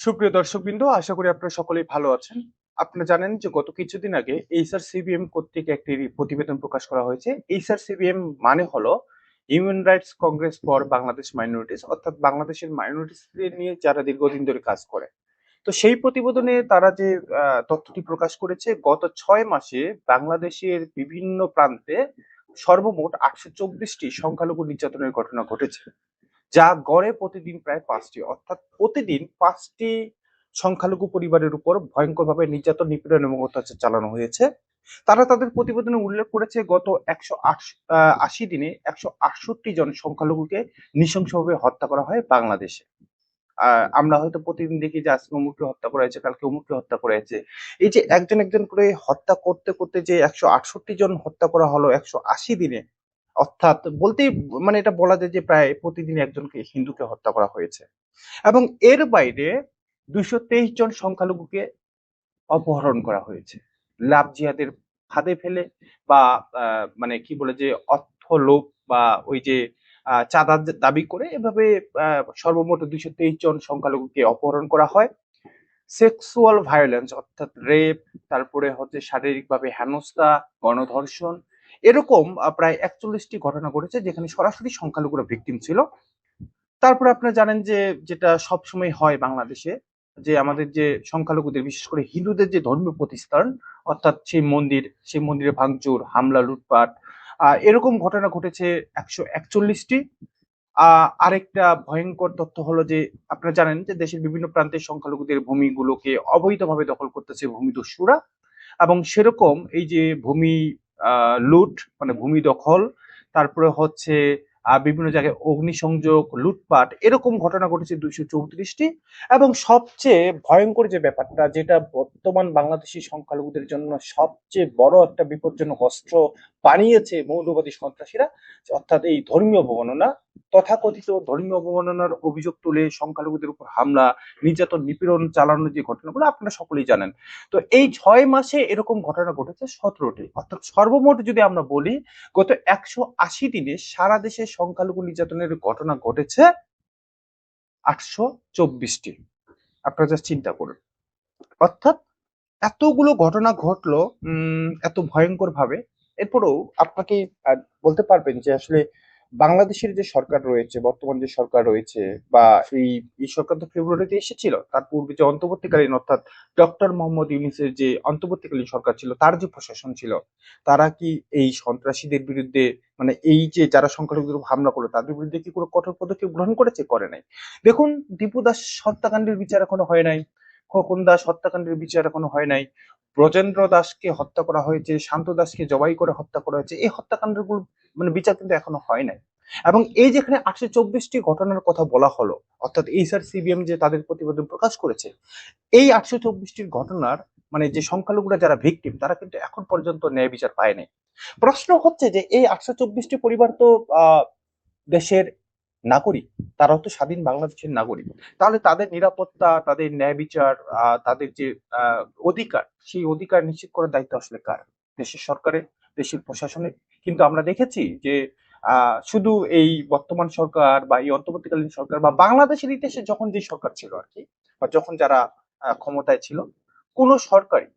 সুপ্রিয় দর্শকবৃন্দ, আশা করি আপনারা সকলেই ভালো আছেন। আপনারা জানেন যে গত কিছুদিন আগে এইচআরসিবিএম কর্তৃক একটি প্রতিবেদন প্রকাশ করা হয়েছে। এইচআরসিবিএম মানে হলো human rights Congress for Bangladesh minorities, অর্থাৎ বাংলাদেশের মাইনরিটিসদের নিয়ে যারা দীর্ঘদিন ধরে কাজ করে। তো সেই প্রতিবেদনে তারা যে তথ্যটি প্রকাশ করেছে, গত 6 মাসে বাংলাদেশের বিভিন্ন প্রান্তে সর্বমোট 824টি সংখ্যালঘু নির্যাতনের ঘটনা ঘটেছে, যা গড়ে প্রতিদিন প্রায় 5টি, অর্থাৎ প্রতিদিন 5টি সংখ্যালঘু পরিবারের উপর ভয়ঙ্করভাবে নির্যাতন, নিপীড়ন এবং অত্যাচার চালানো হয়েছে। তারা তাদের প্রতিবেদনে উল্লেখ করেছে গত 180 দিনে 168 জন সংখ্যালঘুকে নৃশংসভাবে হত্যা করা হয় বাংলাদেশে। আমরা হয়তো প্রতিদিন দেখি যে আজকে অমুককে হত্যা করা হয়েছে, কালকে অমুককে হত্যা করা হয়েছে। এই যে একজন একজন করে হত্যা করতে করতে যে 168 জন হত্যা করা হলো 180 দিনে, অর্থাৎ বলতেই মানে এটা বলা যায় যে প্রায় প্রতিদিন একজনকে হিন্দুকে হত্যা করা হয়েছে। এবং এর বাইরে 223 জন সংখ্যালঘুকে অপহরণ করা হয়েছে লাভ জিহাদের ফাঁদে ফেলে, বা মানে কি বলে যে অর্থ লোভ বা ওই যে চাঁদা দাবি করে, এভাবে সর্বমোট 223 জন সংখ্যালঘুকে অপহরণ করা হয়। সেক্সুয়াল ভায়োলেন্স অর্থাৎ রেপ, তারপরে হচ্ছে শারীরিকভাবে হেনস্থা, গণধর্ষণ, এরকম প্রায় 41টি ঘটনা ঘটেছে যেখানে সরাসরি সংখ্যালঘুরা ভিকটিম ছিল। তারপরে আপনারা জানেন যে যেটা সবসময় হয় বাংলাদেশে, যে আমাদের যে সংখ্যালঘুদের বিশেষ করে হিন্দুদের যে ধর্মীয় প্রতিষ্ঠান, অর্থাৎ সেই মন্দিরে ভাঙচুর, হামলা, লুটপাট, এরকম ঘটনা ঘটেছে 141টি। আরেকটা ভয়ঙ্কর তথ্য হলো যে আপনারা জানেন যে দেশের বিভিন্ন প্রান্তের সংখ্যালঘুদের ভূমিগুলোকে অবৈধভাবে দখল করতেছে ভূমিদস্যুরা, এবং সেরকম এই যে ভূমি লুট মানে ভূমি দখল, তারপরে হচ্ছে বিভিন্ন জায়গায় অগ্নিসংযোগ, লুটপাট, এরকম ঘটনা ঘটেছে 234টি। এবং সবচেয়ে ভয়ঙ্কর যে ব্যাপারটা, যেটা বর্তমান বাংলাদেশি সংখ্যালঘুদের জন্য সবচেয়ে বড় একটা বিপজ্জনক অস্ত্র বানিয়েছে মৌলবাদী সন্ত্রাসীরা, অর্থাৎ এই ধর্মীয় অবমাননা, তথাকথিত ধর্মীয় অবমাননার অভিযোগ তুলে সংখ্যালঘুদের উপর হামলা, নির্যাতন, নিপীড়ন চালানোর যে ঘটনাগুলো আপনারা সকলেই জানেন। তো এই 6 মাসে এরকম ঘটনা ঘটেছে 17টি, অর্থাৎ সর্বমোট যদি আমরা বলি গত 180 দিনে সারা দেশে সংখ্যালঘু নির্যাতনের ঘটনা ঘটেছে 824টি। আপনারা জাস্ট চিন্তা করুন, অর্থাৎ এতগুলো ঘটনা ঘটলো এত ভয়ঙ্কর ভাবে। এরপরেও আপনাকে বলতে পারবেন যে আসলে বাংলাদেশের যে সরকার রয়েছে, বর্তমান যে সরকার রয়েছে, বা এই এই সরকার তো ফেব্রুয়ারিতে এসেছিল, তার পূর্বে যে অন্তর্বর্তীকালীন অর্থাৎ ডক্টর মোহাম্মদ ইউনূসের যে অন্তর্বর্তীকালীন সরকার ছিল, তার যে প্রশাসন ছিল, তারা কি এই সন্ত্রাসীদের বিরুদ্ধে, মানে এই যে যারা সংখ্যালঘুদের উপর হামলা করলো তাদের বিরুদ্ধে কি কোনো কঠোর পদক্ষেপ গ্রহণ করেছে? করে নাই। দেখুন, দীপু দাস হত্যাকাণ্ডের বিচার এখনো হয় নাই, খোকন দাস হত্যাকাণ্ডের বিচার এখনো হয় নাই, ব্রজেন্দ্র দাসকে হত্যা করা হয়েছে, শান্ত দাসকে জবাই করে হত্যা করা হয়েছে, এই হত্যাকাণ্ডগুলো মানে বিচার কিন্তু এখনো হয় নাই। এবং এই যেখানে 824টি ঘটনার কথা বলা হলো, অর্থাৎ এইচআরসিবিএম যে তাদের প্রতিবেদন প্রকাশ করেছে, এই 824টির ঘটনার মানে যে সংখ্যালঘুরা যারা ভিকটিম, তারা কিন্তু এখন পর্যন্ত ন্যায় বিচার পায়নি। প্রশ্ন হচ্ছে যে এই 824টি পরিবার তো দেশের নাগরিক, তারাও তো স্বাধীন বাংলাদেশের নাগরিক, তাহলে তাদের নিরাপত্তা, তাদের ন্যায় বিচার, তাদের যে অধিকার, সেই অধিকার নিশ্চিত করার দায়িত্ব আসলে কার? দেশের সরকারের, দেশের প্রশাসনের। কিন্তু আমরা দেখেছি যে শুধু এই বর্তমান সরকার বা এই অন্তর্বর্তীকালীন সরকার বা বাংলাদেশের ইতিহাসে যখন যে সরকার ছিল আর কি, বা যখন যারা ক্ষমতায় ছিল, কোন সরকারি,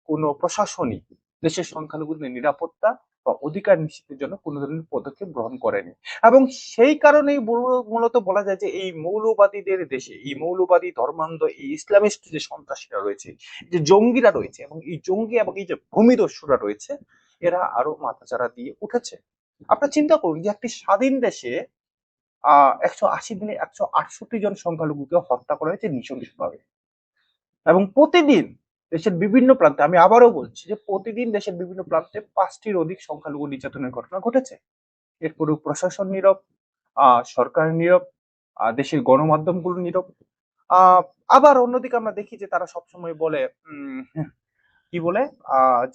কোন প্রশাসনই দেশের সংখ্যালঘুদের নিরাপত্তা বা অধিকার নিশ্চিতের জন্য কোন ধরনের পদক্ষেপ গ্রহণ করেনি। এবং সেই কারণেই মূলত বলা যায় যে এই মৌলবাদীদের দেশে, এই মৌলবাদী ধর্মান্ধ, এই ইসলামিস্ট যে সন্ত্রাসীরা রয়েছে, যে জঙ্গিরা রয়েছে, এবং এই জঙ্গি এবং এই যে ভূমিদস্যুরা রয়েছে, এরা আরো মাথাচাড়া দিয়ে উঠেছে। আপনারা চিন্তা করুন যে একটি স্বাধীন দেশে 180 দিনে 168 জন সংখ্যালঘুকে হত্যা করা হয়েছে নৃশংসভাবে। এবং প্রতিদিন দেশের বিভিন্ন প্রান্তে, আমি আবারও বলছি যে প্রতিদিন দেশের বিভিন্ন প্রান্তে 5টির অধিক সংখ্যালঘু নির্যাতনের ঘটনা ঘটেছে। এরপরেও প্রশাসন নীরব, সরকার নীরব, দেশের গণমাধ্যমগুলো নীরব। আহ আবার অন্যদিকে আমরা দেখি যে তারা সবসময় বলে কি বলে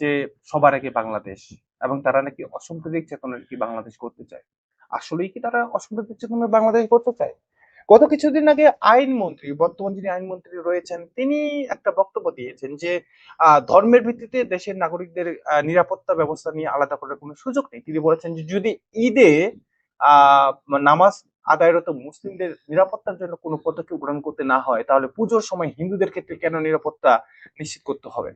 যে সবার আগে বাংলাদেশ, এবং তারা নাকি অসাম্প্রদায়িক চেতনার কি বাংলাদেশ করতে চায়। আসলেই কি তারা অসাম্প্রদায়িক চেতনার বাংলাদেশ করতে চায়? গত কিছুদিন আগে আইনমন্ত্রী, বর্তমান যিনি আইনমন্ত্রী রয়েছেন, তিনি একটা বক্তব্য দিয়েছেন যে ধর্মের ভিত্তিতে দেশের নাগরিকদের নিরাপত্তা ব্যবস্থা নিয়ে আলাদা করার কোনো সুযোগ নেই। তিনি বলেছেন যে যদি ঈদে আহ নামাজ আদায়রত মুসলিমদের নিরাপত্তার জন্য কোনো পদক্ষেপ গ্রহণ করতে না হয়, তাহলে পুজোর সময় হিন্দুদের ক্ষেত্রে কেন নিরাপত্তা নিশ্চিত করতে হবে?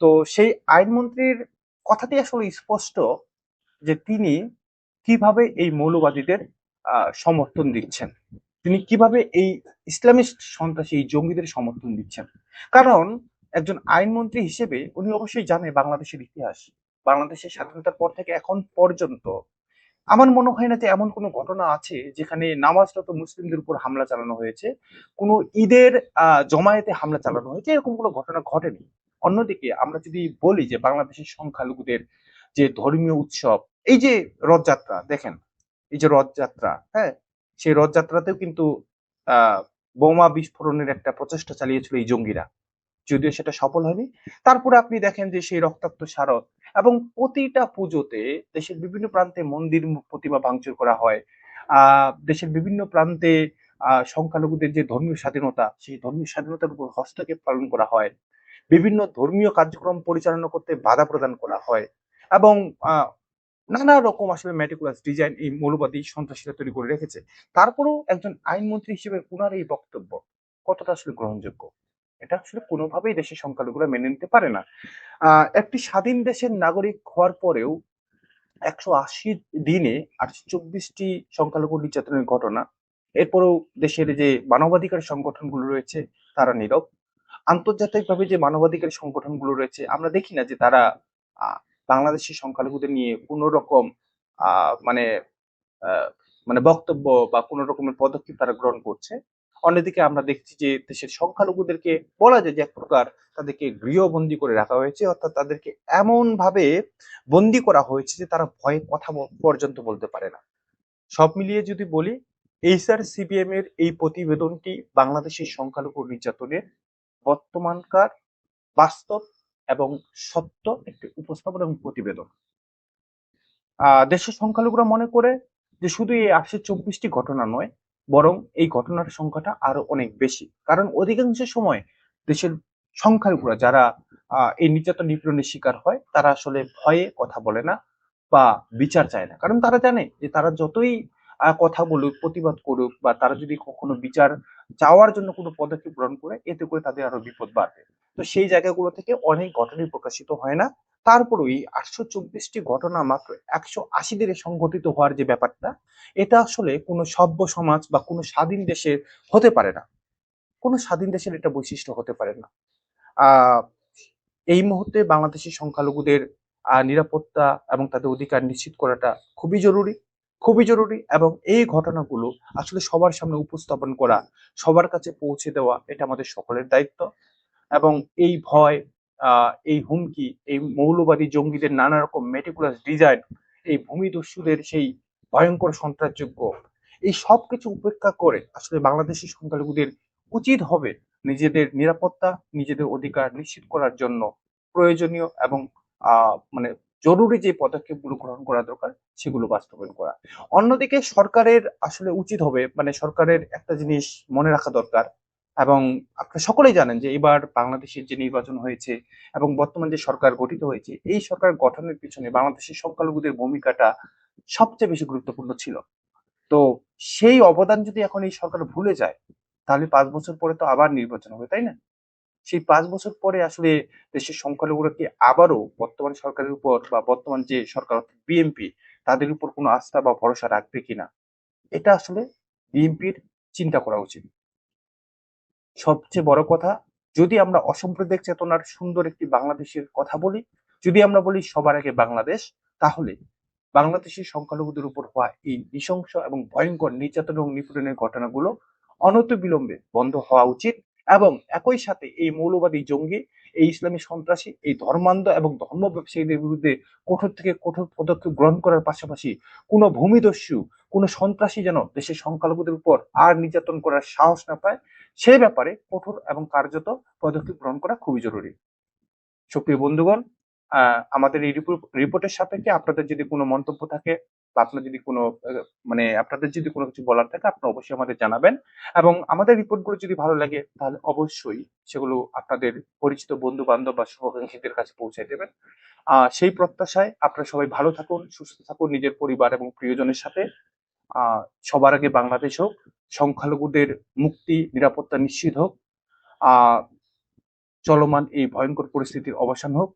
তো সেই আইনমন্ত্রীর কথাতেই আসলে স্পষ্ট যে তিনি কিভাবে এই মৌলবাদীদের সমর্থন দিচ্ছেন, তিনি কিভাবে এই ইসলামিস্ট সন্ত্রাসী এই জঙ্গিদের সমর্থন দিচ্ছেন। কারণ একজন আইনমন্ত্রী হিসেবে উনি অবশ্যই জানে বাংলাদেশের ইতিহাস, বাংলাদেশের স্বাধীনতার পর থেকে এখন পর্যন্ত আমার মনে হয় না যে এমন কোনো ঘটনা আছে যেখানে নামাজরত মুসলিমদের উপর হামলা চালানো হয়েছে, কোনো ঈদের জমায়েতে হামলা চালানো হয়েছে, এরকম কোনো ঘটনা ঘটেনি। অন্যদিকে আমরা যদি বলি যে বাংলাদেশের সংখ্যালঘুদের যে ধর্মীয় উৎসব, এই যে রথযাত্রা দেখেন, এই যে রথযাত্রা, হ্যাঁ, সেই রথযাত্রাতেও কিন্তু আহ বোমা বিস্ফোরণের একটা প্রচেষ্টা চালিয়েছিল এই জঙ্গিরা, যদিও সেটা সফল হয়নি। তারপরে আপনি দেখেন যে সেই রক্তাক্ত স্মারক, এবং প্রতিটা পুজোতে দেশের বিভিন্ন প্রান্তে মন্দির প্রতিমা ভাঙচুর করা হয়। দেশের বিভিন্ন প্রান্তে সংখ্যালঘুদের যে ধর্মীয় স্বাধীনতা, সেই ধর্মীয় স্বাধীনতার উপর হস্তক্ষেপ পালন করা হয়, বিভিন্ন ধর্মীয় কার্যক্রম পরিচালনা করতে বাধা প্রদান করা হয়, এবং নানা রকম আসলে ম্যাটিকুলাস ডিজাইন এই মৌলবাদী সন্ত্রাসীরা তৈরি করে রেখেছে। তারপরেও একজন আইনমন্ত্রী হিসেবে ওনার এই বক্তব্য কতটা আসলে গ্রহণযোগ্য? এটা আসলে কোনোভাবেই দেশের সংখ্যালঘুরা মেনে নিতে পারে না। একটি স্বাধীন দেশের নাগরিক হওয়ার পরেও ১৮০ দিনে ৮২৪টি সংখ্যালঘু নির্যাতনের ঘটনা, এরপরেও দেশের যে মানবাধিকার সংগঠনগুলো রয়েছে তারা নীরব। আন্তর্জাতিকভাবে যে মানবাধিকার সংগঠনগুলো রয়েছে আমরা দেখি না যে তারা আহ, বাংলাদেশের সংখ্যালঘুদের নিয়ে কোনো রকম মানে মানে বক্তব্য বা কোনো রকমের পদক্ষেপ তারা গ্রহণ করছে। অন্যদিকে আমরা দেখছি যে দেশের সংখ্যালঘুদেরকে বলা যায় যে এক প্রকার তাদেরকে গৃহবন্দী করে রাখা হয়েছে, অর্থাৎ তাদেরকে এমন ভাবে বন্দী করা হয়েছে যে তারা ভয়ে কথা পর্যন্ত বলতে পারে না। সব মিলিয়ে যদি বলি, এইচআর সিপিএম এর এই প্রতিবেদনটি বাংলাদেশের সংখ্যালঘু নির্যাতনের বর্তমানকার বাস্তব এবং সত্য একটি উপস্থাপন এবং প্রতিবেদন। দেশের সংখ্যালঘুরা মনে করে যে শুধু এই ৮২৪টি ঘটনা নয়, বরং এই ঘটনার সংখ্যাটা আরো অনেক বেশি। কারণ অধিকাংশ সময় দেশের সংখ্যালঘুরা যারা এই নির্যাতন নিপীড়নের শিকার হয় তারা আসলে ভয়ে কথা বলে না বা বিচার চায় না। কারণ তারা জানে যে তারা যতই কথা বলুক, প্রতিবাদ করুক, বা তারা যদি কখনো বিচার চাওয়ার জন্য কোনো পদক্ষেপ গ্রহণ করে, এতে করে তাদের আরো বিপদ বাড়বে। তো সেই জায়গাগুলো থেকে অনেক ঘটনাই প্রকাশিত হয় না। তারপরও এই ৮২৪টি ঘটনা মাত্র ১৮০ দিনে সংঘটিত হওয়ার যে ব্যাপারটা, এটা আসলে কোনো সভ্য সমাজ বা কোনো স্বাধীন দেশের হতে পারে না। কোনো স্বাধীন দেশের এটা বৈশিষ্ট্য হতে পারে না। আহ এই মুহূর্তে বাংলাদেশের সংখ্যালঘুদের নিরাপত্তা এবং তাদের অধিকার নিশ্চিত করাটা খুবই জরুরি, খুবই জরুরি। এবং এই ঘটনাগুলো আসলে সবার সামনে উপস্থাপন করা, সবার কাছে পৌঁছে দেওয়া, এটা আমাদের সকলের দায়িত্ব। এবং এই ভয়, এই হুমকি, এই মৌলবাদী জঙ্গিদের নানা রকম মেটিকুলাস ডিজাইন, এই ভূমিদস্যুদের সেই ভয়ঙ্কর সন্ত্রাসযোগ্য, এই সব কিছু উপেক্ষা করে আসলে বাংলাদেশের সংখ্যালঘুদের উচিত হবে নিজেদের নিরাপত্তা, নিজেদের অধিকার নিশ্চিত করার জন্য প্রয়োজনীয় এবং মানে জরুরি যে পদক্ষেপগুলো গ্রহণ করা দরকার সেগুলো বাস্তবায়ন করা। অন্যদিকে সরকারের আসলে উচিত হবে, মানে সরকারের একটা জিনিস মনে রাখা দরকার, এবং আপনারা সকলেই জানেন যে এবার বাংলাদেশের যে নির্বাচন হয়েছে এবং বর্তমান যে সরকার গঠিত হয়েছে, এই সরকার গঠনের পিছনে বাংলাদেশের সংখ্যালঘুদের ভূমিকাটা সবচেয়ে বেশি গুরুত্বপূর্ণ ছিল। তো সেই অবদান যদি এখন এই সরকার ভুলে যায়, তাহলে ৫ বছর পরে তো আবার নির্বাচন হবে, তাই না? সেই ৫ বছর পরে আসলে দেশের সংখ্যালঘুরা কি আবারও বর্তমান সরকারের উপর বা বর্তমান যে সরকার বিএনপি তাদের উপর কোনো আস্থা বা ভরসা রাখবে কিনা, এটা আসলে বিএনপির চিন্তা করা উচিত। সবচেয়ে বড় কথা, যদি আমরা অসাম্প্রদায়িক চেতনার সুন্দর একটি বাংলাদেশের কথা বলি, যদি আমরা বলি সবার আগে বাংলাদেশ, তাহলে বাংলাদেশের সংখ্যালঘুদের উপর হওয়া এই নৃশংস এবং ভয়ঙ্কর নির্যাতন এবং নিপীড়নের ঘটনাগুলো অনতিবিলম্বে বন্ধ হওয়া উচিত। এবং একই সাথে এই মৌলবাদী জঙ্গি, এই ইসলামী সন্ত্রাসী, এই ধর্মান্ধ এবং ধর্ম ব্যবসায়ীদের বিরুদ্ধে কঠোর থেকে কঠোর পদক্ষেপ গ্রহণ করার পাশাপাশি কোনো ভূমিদস্যু, কোনো সন্ত্রাসী যেন দেশের সংখ্যালঘুদের উপর আর নির্যাতন করার সাহস না পায়, সে ব্যাপারে কঠোর এবং কার্যত পদক্ষেপ গ্রহণ করা খুবই জরুরি। সুপ্রিয় বন্ধুগণ, আমাদের এই রিপোর্টের সাপেক্ষে আপনাদের যদি কোনো মন্তব্য থাকে বা আপনার যদি কোনো মানে আপনাদের যদি কোনো কিছু বলার থাকে, আপনারা অবশ্যই আমাদের জানাবেন। এবং আমাদের রিপোর্টগুলো যদি ভালো লাগে তাহলে অবশ্যই সেগুলো আপনাদের পরিচিত বন্ধু বান্ধব বা শুভাকাঙ্ক্ষীদের কাছে পৌঁছে দেবেন। সেই প্রত্যাশায় আপনারা সবাই ভালো থাকুন, সুস্থ থাকুন নিজের পরিবার এবং প্রিয়জনের সাথে। আহ সবার আগে বাংলাদেশ হোক, সংখ্যালঘুদের মুক্তি নিরাপত্তা নিশ্চিত হোক, আহ চলমান এই ভয়ঙ্কর পরিস্থিতির অবসান হোক,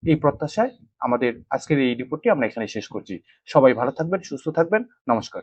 এই প্রত্যাশায় আমাদের আজকের এই রিপোর্টটি আমরা এখানে শেষ করছি। সবাই ভালো থাকবেন, সুস্থ থাকবেন। নমস্কার।